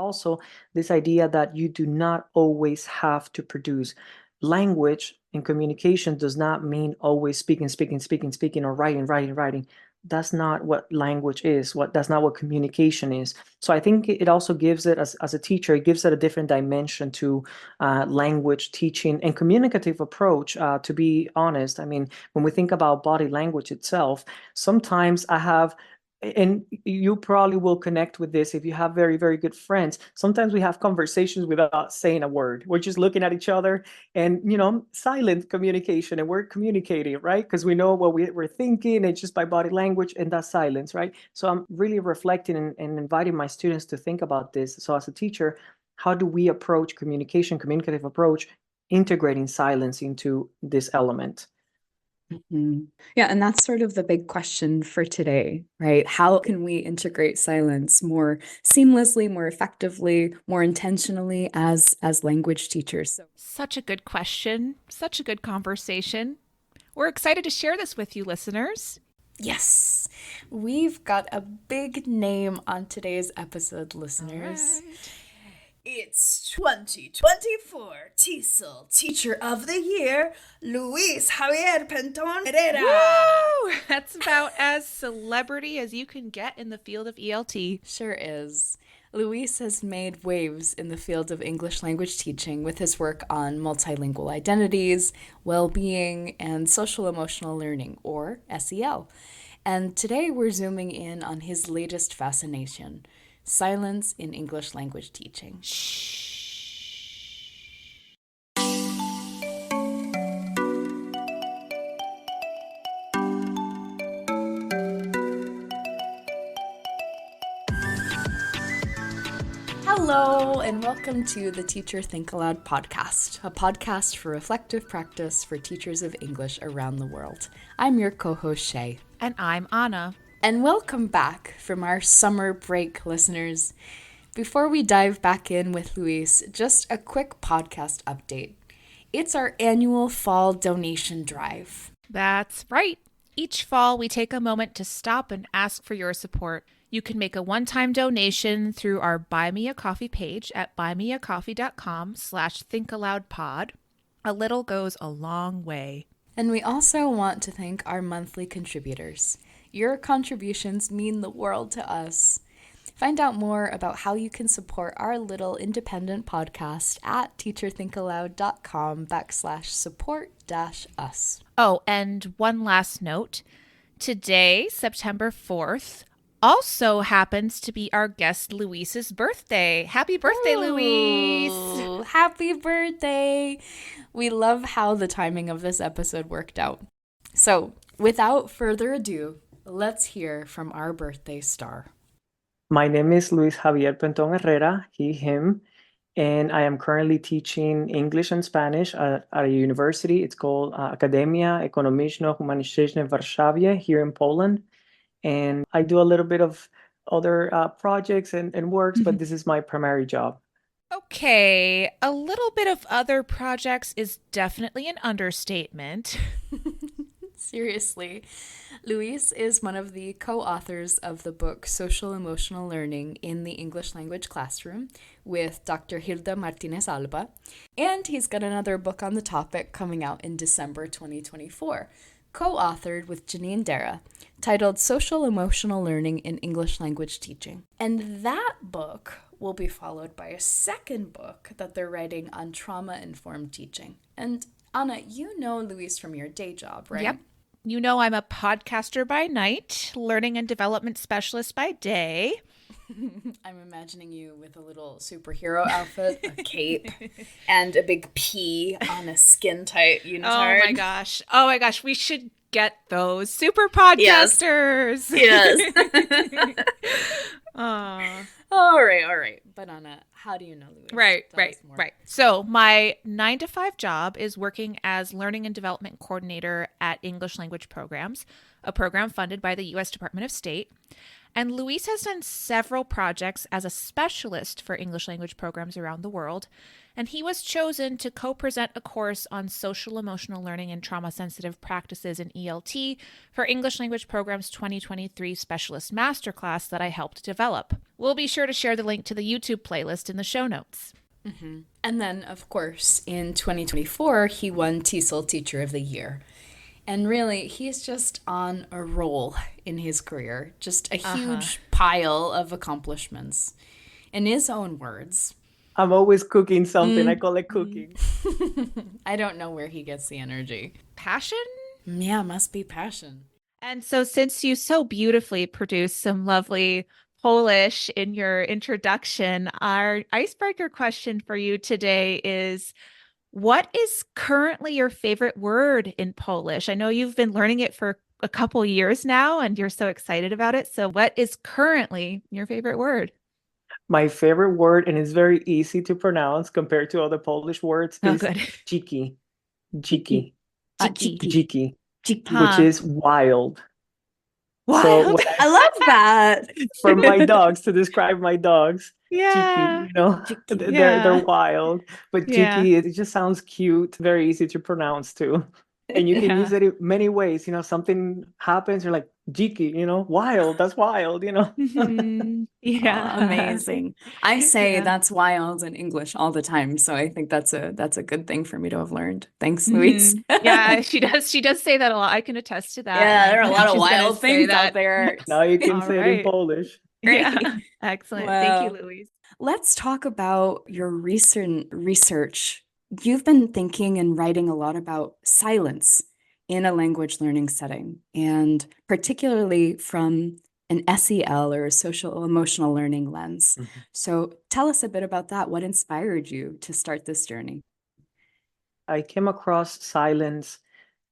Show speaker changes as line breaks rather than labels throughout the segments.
also this idea that you do not always have to produce. Language and communication does not mean always speaking, or writing. That's not what language is. That's not what communication is. So I think it also gives it, as a teacher, it gives it a different dimension to language teaching and communicative approach. To be honest, I mean, when we think about body language itself, sometimes I have, and you probably will connect with this if you have very, very good friends. Sometimes we have conversations without saying a word. We're just looking at each other and, silent communication, and we're communicating, right? Because we know what we're thinking, and just by body language, and that's silence, right? So I'm really reflecting and inviting my students to think about this. So as a teacher, how do we approach communicative approach, integrating silence into this element?
Yeah, and that's sort of the big question for today, right? How can we integrate silence more seamlessly, more effectively, more intentionally as language teachers?
Such a good question, such a good conversation. We're excited to share this with you, listeners.
Yes, we've got a big name on today's episode, listeners.
It's 2024 TESOL Teacher of the Year, Luis Javier Pentón Herrera.
Woo! That's about as celebrity as you can get in the field of ELT.
Sure is. Luis has made waves in the field of English language teaching with his work on multilingual identities, well-being, and social-emotional learning, or SEL. And today we're zooming in on his latest fascination, silence in English language teaching.
Shh.
Hello, and welcome to the Teacher Think-Aloud podcast, a podcast for reflective practice for teachers of English around the world. I'm your co-host, Shay.
And I'm Anna.
And welcome back from our summer break, listeners. Before we dive back in with Luis, just a quick podcast update. It's our annual fall donation drive.
That's right. Each fall, we take a moment to stop and ask for your support. You can make a one-time donation through our Buy Me a Coffee page at buymeacoffee.com/thinkaloudpod. A little goes a long way.
And we also want to thank our monthly contributors. Your contributions mean the world to us. Find out more about how you can support our little independent podcast at teacherthinkaloud.com/support-us.
Oh, and one last note. Today, September 4th, also happens to be our guest Luis's birthday. Happy birthday, Luis!
Happy birthday! We love how the timing of this episode worked out. So, without further ado, let's hear from our birthday star.
My name is Luis Javier Pentón Herrera, he, him, and I am currently teaching English and Spanish at a university. It's called Akademia Ekonomiczno-Humanistyczna w Warszawie here in Poland. And I do a little bit of other projects and works, but this is my primary job.
Okay, a little bit of other projects is definitely an understatement.
Seriously. Luis is one of the co-authors of the book Social Emotional Learning in the English Language Classroom with Dr. Hilda Martinez Alba, and he's got another book on the topic coming out in December 2024, co-authored with Janine Dara, titled Social Emotional Learning in English Language Teaching. And that book will be followed by a second book that they're writing on trauma-informed teaching. And Anna, you know Luis from your day job, right?
Yep. You know I'm a podcaster by night, learning and development specialist by day.
I'm imagining you with a little superhero outfit, a cape, and a big P on a skin-tight unitard.
Oh my gosh, we should get those. Super podcasters!
Yes.
Aww.
All right. But Anna, how do you know Luis?
Right. So my 9-to-5 job is working as Learning and Development Coordinator at English Language Programs, a program funded by the U.S. Department of State. And Luis has done several projects as a specialist for English language programs around the world. And he was chosen to co-present a course on social emotional learning and trauma-sensitive practices in ELT for English language programs 2023 Specialist Masterclass that I helped develop. We'll be sure to share the link to the YouTube playlist in the show notes.
Mm-hmm. And then, of course, in 2024, he won TESOL Teacher of the Year. And really, he's just on a roll in his career. Just a huge pile of accomplishments. In his own words.
I'm always cooking something. I call it cooking.
I don't know where he gets the energy.
Passion?
Yeah, must be passion.
And so since you so beautifully produced some lovely Polish in your introduction, our icebreaker question for you today is, what is currently your favorite word in Polish? I know you've been learning it for a couple years now and you're so excited about it. So what is currently your favorite word?
My favorite word, and it's very easy to pronounce compared to other Polish words, is
good.
dziki. Dziki.
Dziki.
Dziki.
Dziki.
Which is wild.
Wild.
So
I love that.
for my dogs, to describe my dogs,
Yeah.
dziki,
Yeah.
they're wild. But
Yeah.
dziki, it just sounds cute, very easy to pronounce too. And you can use it in many ways. Something happens, you're like, dziki, wild, that's wild,
Mhm. Yeah.
Amazing. I say
Yeah.
that's wild in English all the time, so I think that's a good thing for me to have learned. Thanks, Luis.
Yeah, she does say that a lot. I can attest to that.
Yeah, there are a
I
lot of
she's gonna
wild
say
things
that.
out there.
Now you can
All
say it in
right.
Polish.
Yeah. Excellent. Thank you,
Well,
Luis.
let's talk about your recent research. You've been thinking and writing a lot about silence in a language learning setting, and particularly from an SEL or a social emotional learning lens. So tell us a bit about that. What inspired you to start this journey?
I came across silence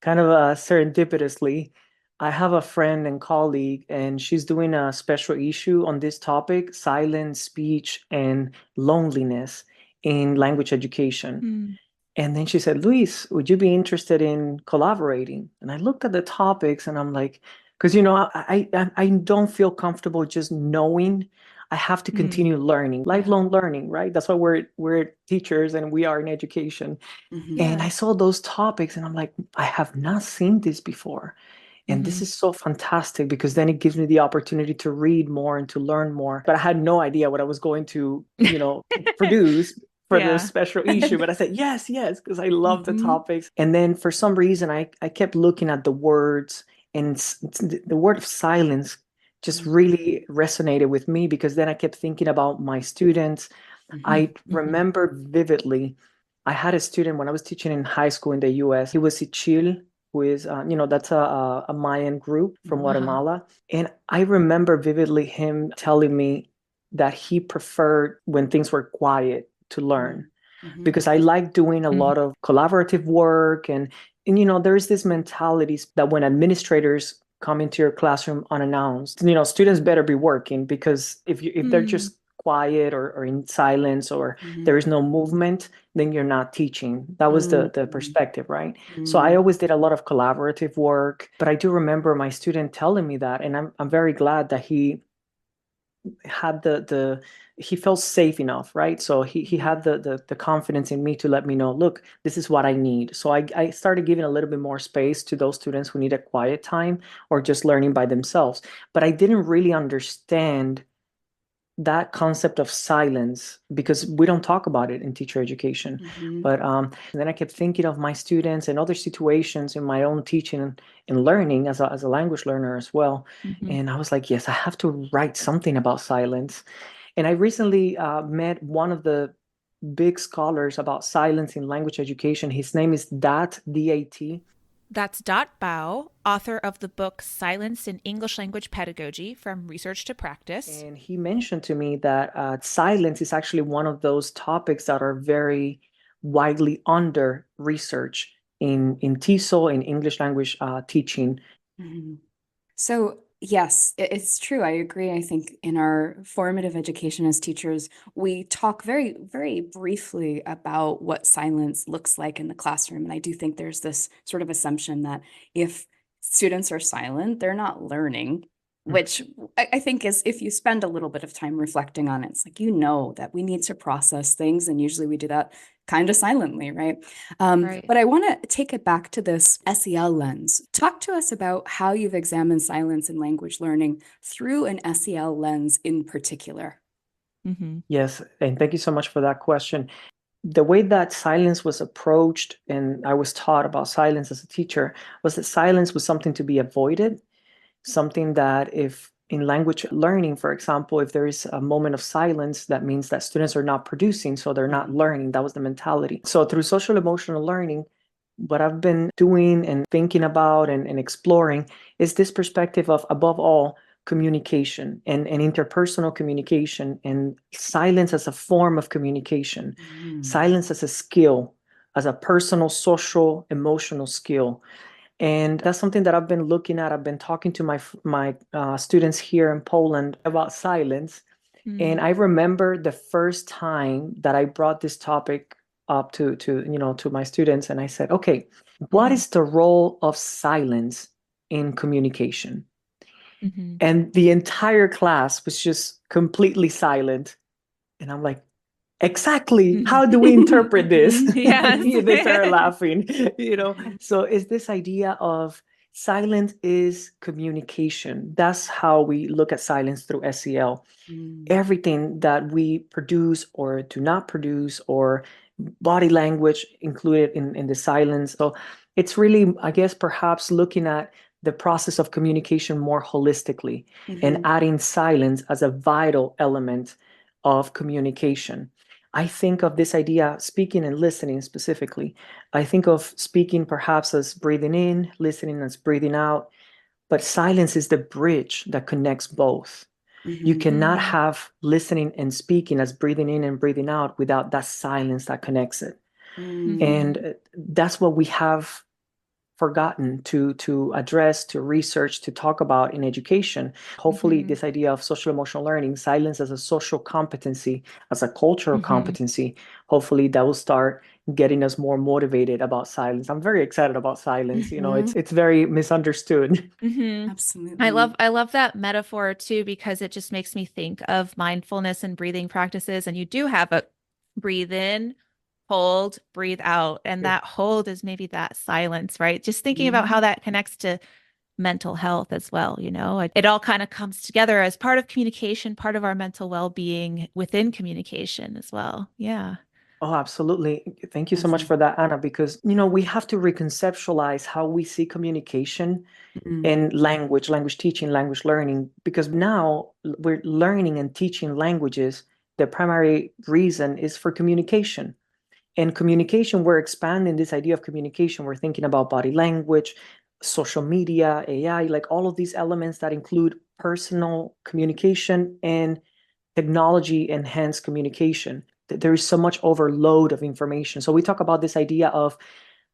kind of serendipitously. I have a friend and colleague, and she's doing a special issue on this topic, silence, speech, and loneliness in language education. And then she said, Luis, would you be interested in collaborating? And I looked at the topics and I'm like, because I don't feel comfortable just knowing. I have to continue learning, lifelong learning, right? That's why we're teachers and we are in education. And I saw those topics and I'm like, I have not seen this before. And this is so fantastic because then it gives me the opportunity to read more and to learn more. But I had no idea what I was going to, produce for the special issue. But I said, yes, because I love the topics. And then for some reason, I kept looking at the words, and the word of silence just really resonated with me because then I kept thinking about my students. I remember vividly, I had a student when I was teaching in high school in the US. He was Ichil, who is, that's a Mayan group from Guatemala. And I remember vividly him telling me that he preferred when things were quiet to learn because I like doing a lot of collaborative work. And there's this mentality that when administrators come into your classroom unannounced, students better be working because if they're just quiet or in silence or there is no movement, then you're not teaching. That was the perspective, right? So I always did a lot of collaborative work, but I do remember my student telling me that, and I'm very glad that he had he felt safe enough, right? So he had the confidence in me to let me know, look, this is what I need. So I started giving a little bit more space to those students who need a quiet time or just learning by themselves. But I didn't really understand that concept of silence because we don't talk about it in teacher education. But then I kept thinking of my students and other situations in my own teaching and learning as a language learner as well. And I was like, yes, I have to write something about silence. And I recently met one of the big scholars about silence in language education. His name is D.A.T.
That's Dot Bao, author of the book Silence in English Language Pedagogy, From Research to Practice.
And he mentioned to me that silence is actually one of those topics that are very widely under research in TESOL, in English language teaching.
So yes, it's true. I agree. I think in our formative education as teachers, we talk very, very briefly about what silence looks like in the classroom. And I do think there's this sort of assumption that if students are silent, they're not learning, which I think is, if you spend a little bit of time reflecting on it, it's like, that we need to process things. And usually we do that kind of silently, right?
Right.
But I want to take it back to this SEL lens. Talk to us about how you've examined silence in language learning through an SEL lens in particular.
Mm-hmm.
Yes, and thank you so much for that question. The way that silence was approached, and I was taught about silence as a teacher, was that silence was something to be avoided, something that if in language learning, for example, if there is a moment of silence, that means that students are not producing, so they're not learning. That was the mentality. So through social emotional learning, what I've been doing and thinking about and exploring is this perspective of, above all, communication and interpersonal communication, and silence as a form of communication, silence as a skill, as a personal, social, emotional skill. And that's something that I've been looking at. I've been talking to my students here in Poland about silence. And I remember the first time that I brought this topic up to my students, and I said, okay, what is the role of silence in communication?
Mm-hmm.
And the entire class was just completely silent. And I'm like, exactly. How do we interpret this?
Yes.
They started laughing. So it's this idea of silence is communication. That's how we look at silence through SEL. Everything that we produce or do not produce, or body language included in the silence. So it's really, I guess, perhaps looking at the process of communication more holistically and adding silence as a vital element of communication. I think of this idea, speaking and listening specifically. I think of speaking perhaps as breathing in, listening as breathing out, but silence is the bridge that connects both. You cannot have listening and speaking as breathing in and breathing out without that silence that connects it. And that's what we have forgotten to address, to research, to talk about in education. Hopefully, this idea of social emotional learning, silence as a social competency, as a cultural competency, hopefully that will start getting us more motivated about silence. I'm very excited about silence. It's very misunderstood.
Absolutely.
I love that metaphor too, because it just makes me think of mindfulness and breathing practices. And you do have a breathe in, hold, breathe out. And that hold is maybe that silence, right? Just thinking about how that connects to mental health as well. It all kind of comes together as part of communication, part of our mental well-being within communication as well. Yeah.
Oh, absolutely. Thank you so much for that, Anna, because, we have to reconceptualize how we see communication in language teaching, language learning, because now we're learning and teaching languages. The primary reason is for communication. And communication, we're expanding this idea of communication. We're thinking about body language, social media, AI, like all of these elements that include personal communication and technology enhanced communication. There is so much overload of information. So we talk about this idea of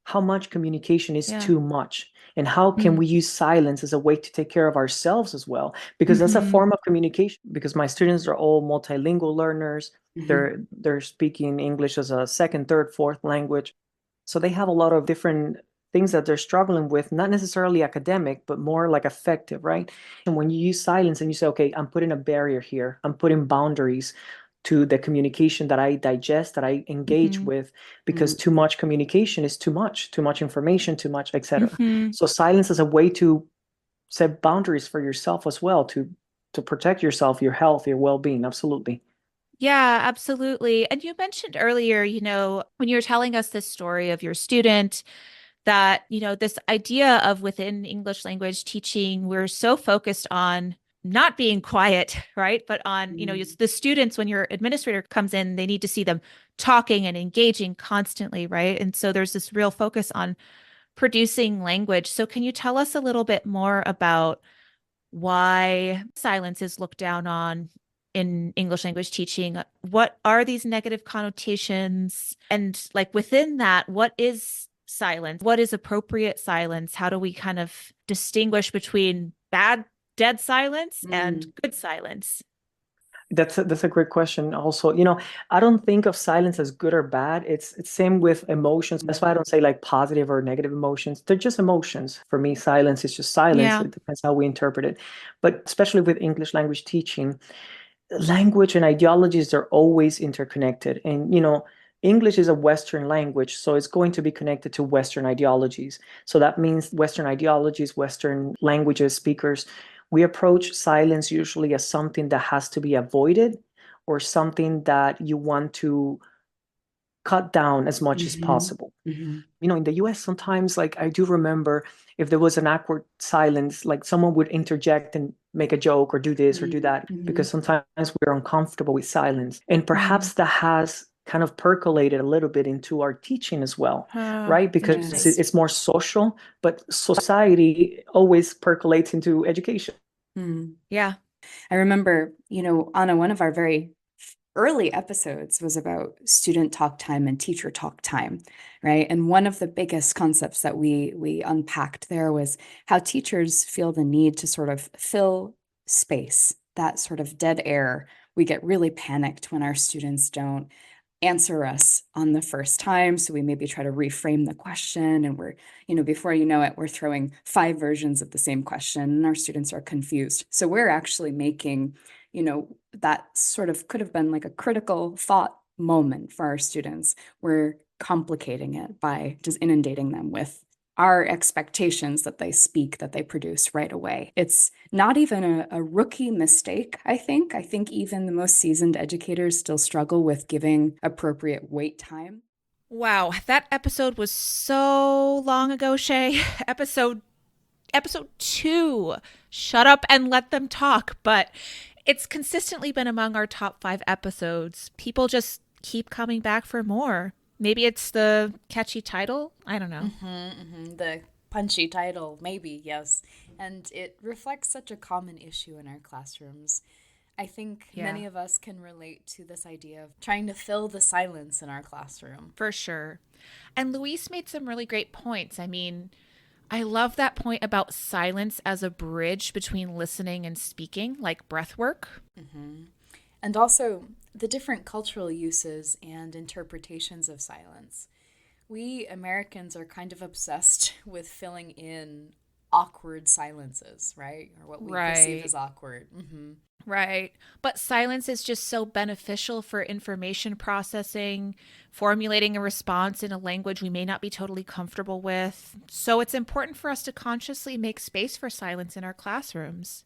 how much communication is too much, and how can we use silence as a way to take care of ourselves as well, because that's a form of communication. Because my students are all multilingual learners. They're speaking English as a second, third, fourth language. So they have a lot of different things that they're struggling with, not necessarily academic, but more like affective, right? And when you use silence and you say, okay, I'm putting a barrier here, I'm putting boundaries to the communication that I digest, that I engage with, because too much communication is too much information, too much, etc. So silence is a way to set boundaries for yourself as well, to protect yourself, your health, your well-being. Absolutely.
Yeah, absolutely. And you mentioned earlier, when you were telling us this story of your student, that, this idea of within English language teaching, we're so focused on not being quiet, right? But on, the students, when your administrator comes in, they need to see them talking and engaging constantly, right? And so there's this real focus on producing language. So can you tell us a little bit more about why silence is looked down on in English language teaching? What are these negative connotations? And like within that, what is silence? What is appropriate silence? How do we kind of distinguish between dead silence and good silence?
That's a great question. Also, I don't think of silence as good or bad. It's same with emotions. That's why I don't say like positive or negative emotions. They're just emotions. For me, silence is just silence.
Yeah.
It depends how we interpret it. But especially with English language teaching, language and ideologies are always interconnected. And English is a Western language, so it's going to be connected to Western ideologies. So that means Western ideologies, Western languages, speakers, we approach silence usually as something that has to be avoided or something that you want to cut down as much as possible. In the US, sometimes, like, I do remember if there was an awkward silence, like someone would interject and make a joke or do this or do that, because sometimes we're uncomfortable with silence. And perhaps that has kind of percolated a little bit into our teaching as well, right? Because
Yes.
it's more social, but society always percolates into education.
Yeah.
I remember, Anna, one of our very early episodes was about student talk time and teacher talk time, right? And one of the biggest concepts that we unpacked there was how teachers feel the need to sort of fill space, that sort of dead air. We get really panicked when our students don't answer us on the first time. So we maybe try to reframe the question, and before you know it, we're throwing 5 versions of the same question and our students are confused. So we're actually making, that sort of could have been like a critical thought moment for our students. We're complicating it by just inundating them with our expectations that they speak, that they produce right away. It's not even a rookie mistake, I think. I think even the most seasoned educators still struggle with giving appropriate wait time.
Wow, that episode was so long ago, Shay. Episode 2. Shut up and let them talk. But it's consistently been among our top 5 episodes. People just keep coming back for more. Maybe it's the catchy title. I don't know.
The punchy title, maybe, yes. And it reflects such a common issue in our classrooms. I think many of us can relate to this idea of trying to fill the silence in our classroom.
For sure. And Luis made some really great points. I mean, I love that point about silence as a bridge between listening and speaking, like breath work.
And also the different cultural uses and interpretations of silence. We Americans are kind of obsessed with filling in awkward silences, right? Or what we perceive as awkward.
Right. But silence is just so beneficial for information processing, formulating a response in a language we may not be totally comfortable with. So it's important for us to consciously make space for silence in our classrooms.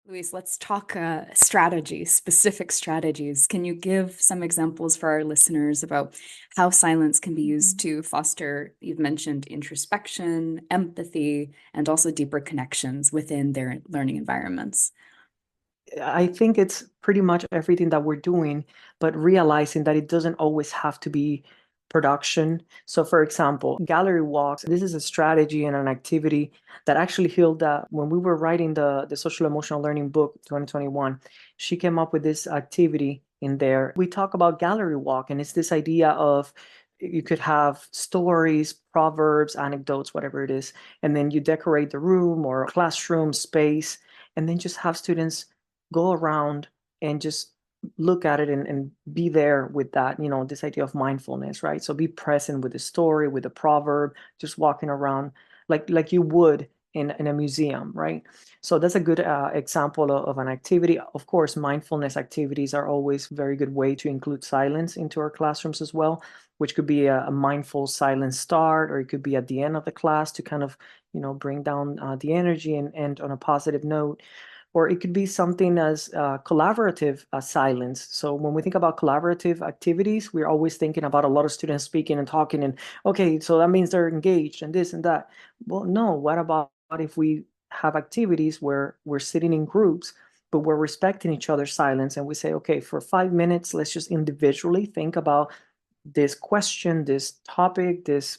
Luis, let's talk strategies, specific strategies. Can you give some examples for our listeners about how silence can be used to foster, you've mentioned introspection, empathy, and also deeper connections within their learning environments?
I think it's pretty much everything that we're doing, but realizing that it doesn't always have to be production. So, for example, gallery walks, this is a strategy and an activity that actually Hilda, when we were writing the social emotional learning book 2021, she came up with this activity in there. We talk about gallery walk, and it's this idea of you could have stories, proverbs, anecdotes, whatever it is, and then you decorate the room or classroom space, and then just have students go around and just look at it and be there with that, this idea of mindfulness, right? So be present with the story, with the proverb, just walking around like you would in a museum, right? So that's a good example of an activity. Of course, mindfulness activities are always a very good way to include silence into our classrooms as well, which could be a mindful silence start, or it could be at the end of the class to kind of, bring down the energy and end on a positive note. Or it could be something as collaborative silence. So when we think about collaborative activities, we're always thinking about a lot of students speaking and talking, and okay, so that means they're engaged and this and that. Well, no, what about if we have activities where we're sitting in groups, but we're respecting each other's silence, and we say, okay, for 5 minutes, let's just individually think about this question, this topic, this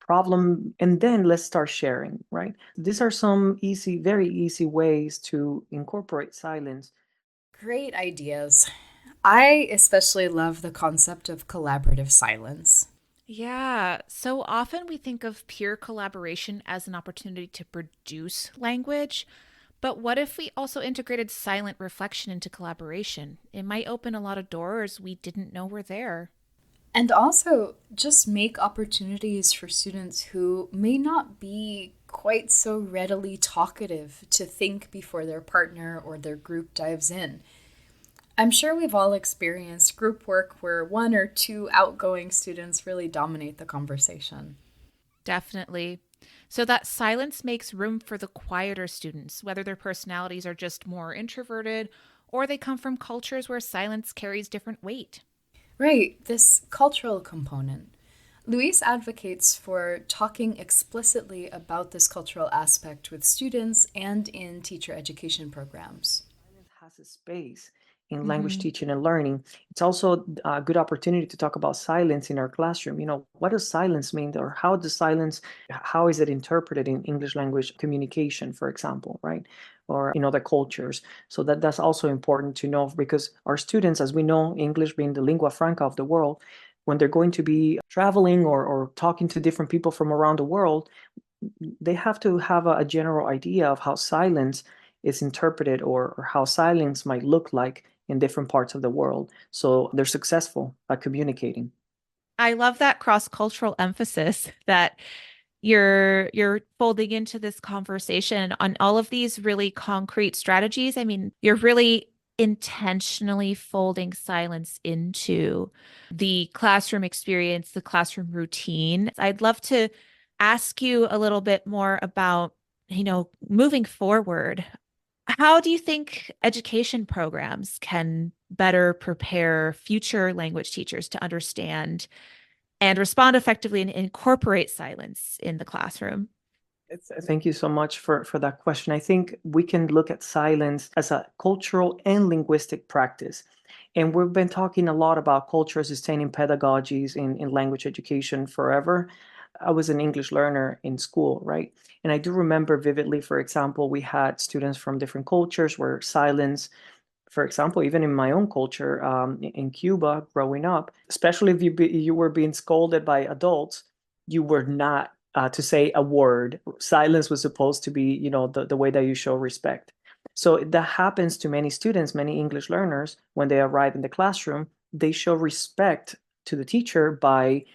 problem, and then let's start sharing, right? These are some easy, very easy ways to incorporate silence.
Great ideas. I especially love the concept of collaborative silence.
Yeah, so often we think of peer collaboration as an opportunity to produce language, But what if we also integrated silent reflection into collaboration? It might open a lot of doors we didn't know were there.
And also just make opportunities for students who may not be quite so readily talkative to think before their partner or their group dives in. I'm sure we've all experienced group work where one or two outgoing students really dominate the conversation.
Definitely. So that silence makes room for the quieter students, whether their personalities are just more introverted or they come from cultures where silence carries different weight.
Right, this cultural component. Luis advocates for talking explicitly about this cultural aspect with students and in teacher education programs.
Silence has a space in language teaching and learning. It's also a good opportunity to talk about silence in our classroom. What does silence mean, or how is it interpreted in English language communication, for example, right? Or in other cultures. So that's also important to know, because our students, as we know, English being the lingua franca of the world, when they're going to be traveling or talking to different people from around the world, they have to have a general idea of how silence is interpreted, or how silence might look like in different parts of the world. So they're successful at communicating.
I love that cross-cultural emphasis that you're folding into this conversation on all of these really concrete strategies. I mean, you're really intentionally folding silence into the classroom experience, the classroom routine. I'd love to ask you a little bit more about, moving forward. How do you think education programs can better prepare future language teachers to understand and respond effectively and incorporate silence in the classroom?
Thank you so much for that question. I think we can look at silence as a cultural and linguistic practice. And we've been talking a lot about culture sustaining pedagogies in language education forever. I was an English learner in school, right? And I do remember vividly, for example, we had students from different cultures where silence, for example, even in my own culture, in Cuba, growing up, especially if you were being scolded by adults, you were not to say a word. Silence was supposed to be, the way that you show respect. So that happens to many students, many English learners, when they arrive in the classroom. They show respect to the teacher by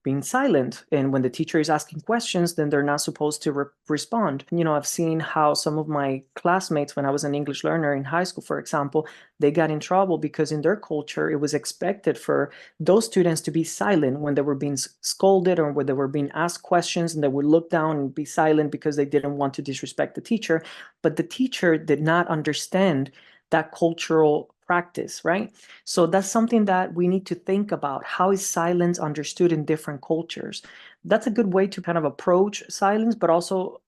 being silent. And when the teacher is asking questions, then they're not supposed to respond. I've seen how some of my classmates, when I was an English learner in high school, for example, they got in trouble because in their culture, it was expected for those students to be silent when they were being scolded or when they were being asked questions, and they would look down and be silent because they didn't want to disrespect the teacher. But the teacher did not understand that cultural practice, right? So that's something that we need to think about. How is silence understood in different cultures? That's a good way to kind of approach silence, but also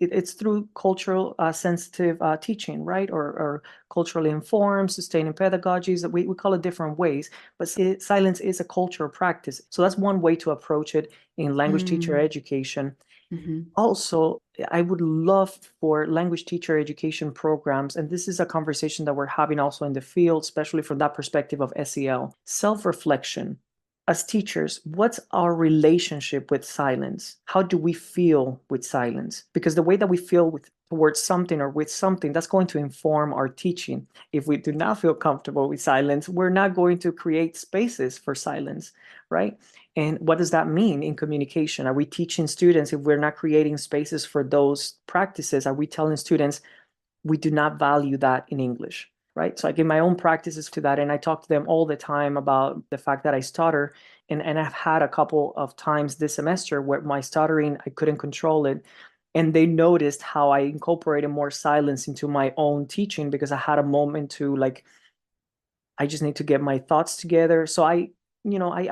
it's through cultural sensitive teaching, right? Or culturally informed, sustaining pedagogies. That we call it different ways, but silence is a cultural practice. So that's one way to approach it in language teacher education. Also, I would love for language teacher education programs, and this is a conversation that we're having also in the field, especially from that perspective of SEL, self-reflection. As teachers, what's our relationship with silence? How do we feel with silence? Because the way that we feel towards something or with something, that's going to inform our teaching. If we do not feel comfortable with silence, we're not going to create spaces for silence, right? And what does that mean in communication? Are we teaching students, if we're not creating spaces for those practices, are we telling students we do not value that in English, right? So I give my own practices to that, and I talk to them all the time about the fact that I stutter. And I've had a couple of times this semester where my stuttering, I couldn't control it. And they noticed how I incorporated more silence into my own teaching, because I had a moment to I just need to get my thoughts together. So I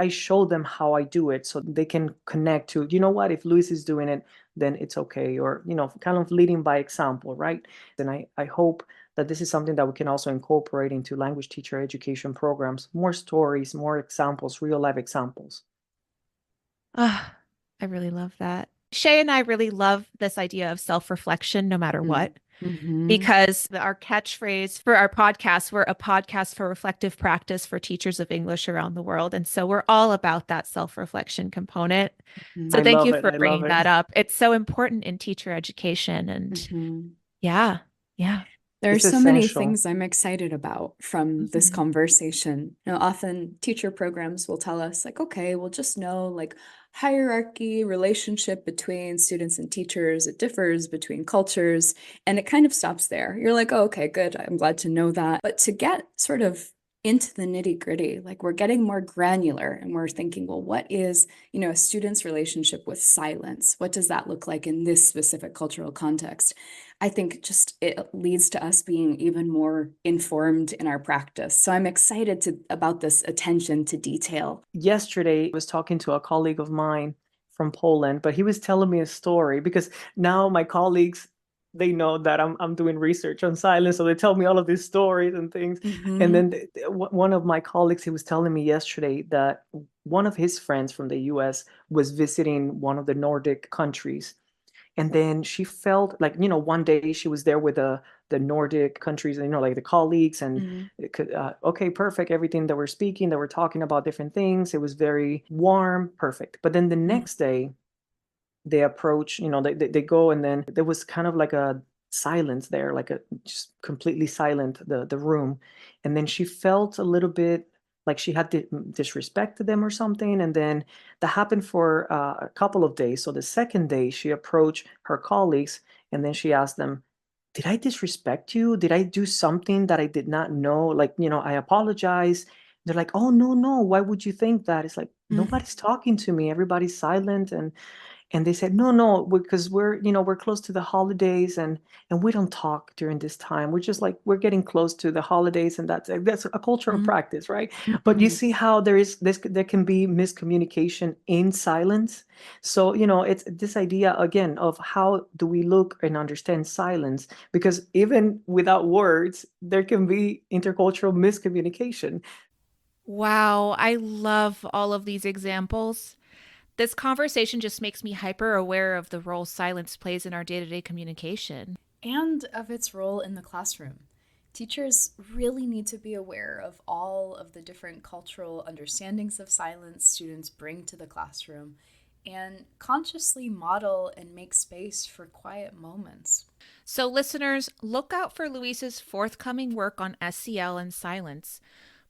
show them how I do it so they can connect to, what, if Luis is doing it, then it's okay. Or, kind of leading by example, right? And I hope that this is something that we can also incorporate into language teacher education programs, more stories, more examples, real life examples.
Ah, I really love that. Shay and I really love this idea of self-reflection no matter what, because our catchphrase for our podcast, we're a podcast for reflective practice for teachers of English around the world. And so we're all about that self-reflection component. So thank you for bringing that up. It's so important in teacher education. And yeah. Yeah.
There are
It's
so many
essential.
things I'm excited about from this
Mhm.
conversation. Often teacher programs will tell us, like, okay, we'll just know like hierarchy, relationship between students and teachers. It differs between cultures, and it kind of stops there. You're like, oh, okay, good. I'm glad to know that. But to get sort of into the nitty-gritty, like we're getting more granular and we're thinking, well, what is, a student's relationship with silence? What does that look like in this specific cultural context? I think just it leads to us being even more informed in our practice. So I'm excited about this attention to detail.
Yesterday, I was talking to a colleague of mine from Poland, but he was telling me a story because now my colleagues, they know that I'm doing research on silence, so they tell me all of these stories and things. And
Mm-hmm.
then one of my colleagues, he was telling me yesterday that one of his friends from the US was visiting one of the Nordic countries, and then she felt like, one day she was there with the Nordic countries, like the colleagues, and
Mm-hmm.
it could, okay, perfect, everything that we're speaking, that we're talking about different things, it was very warm, perfect. But then the next day they approach, they go, and then there was kind of like a silence there, like a just completely silent, the room. And then she felt a little bit like she had disrespected them or something. And then that happened for a couple of days. So the second day she approached her colleagues, and then she asked them, did I disrespect you? Did I do something that I did not know? Like, I apologize. They're like, oh, no, no, why would you think that? It's like, nobody's talking to me, everybody's silent. And they said, no, no, because we're close to the holidays, and we don't talk during this time. We're just like, we're getting close to the holidays, and that's a cultural
Mm-hmm.
practice, right? But you see how there can be miscommunication in silence. So, it's this idea again of how do we look and understand silence, because even without words, there can be intercultural miscommunication.
Wow, I love all of these examples. This conversation just makes me hyper aware of the role silence plays in our day-to-day communication.
And of its role in the classroom. Teachers really need to be aware of all of the different cultural understandings of silence students bring to the classroom and consciously model and make space for quiet moments.
So, listeners, look out for Luis's forthcoming work on SEL and silence.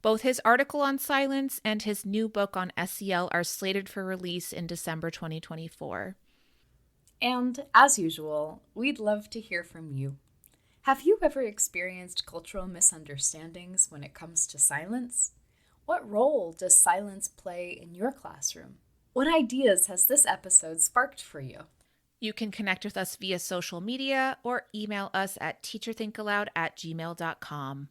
Both his article on silence and his new book on SEL are slated for release in December 2024.
And as usual, we'd love to hear from you. Have you ever experienced cultural misunderstandings when it comes to silence? What role does silence play in your classroom? What ideas has this episode sparked for you?
You can connect with us via social media or email us at teacherthinkaloud@gmail.com.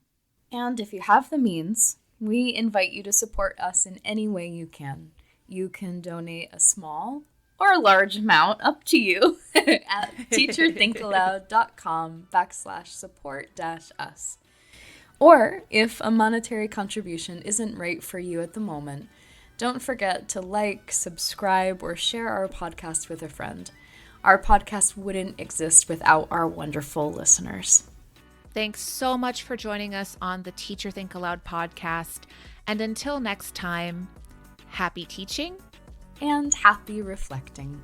And if you have the means, we invite you to support us in any way you can. You can donate a small or a large amount, up to you, at teacherthinkaloud.com/support-us. Or if a monetary contribution isn't right for you at the moment, don't forget to like, subscribe, or share our podcast with a friend. Our podcast wouldn't exist without our wonderful listeners.
Thanks so much for joining us on the Teacher Think Aloud podcast. And until next time, happy teaching
And happy reflecting.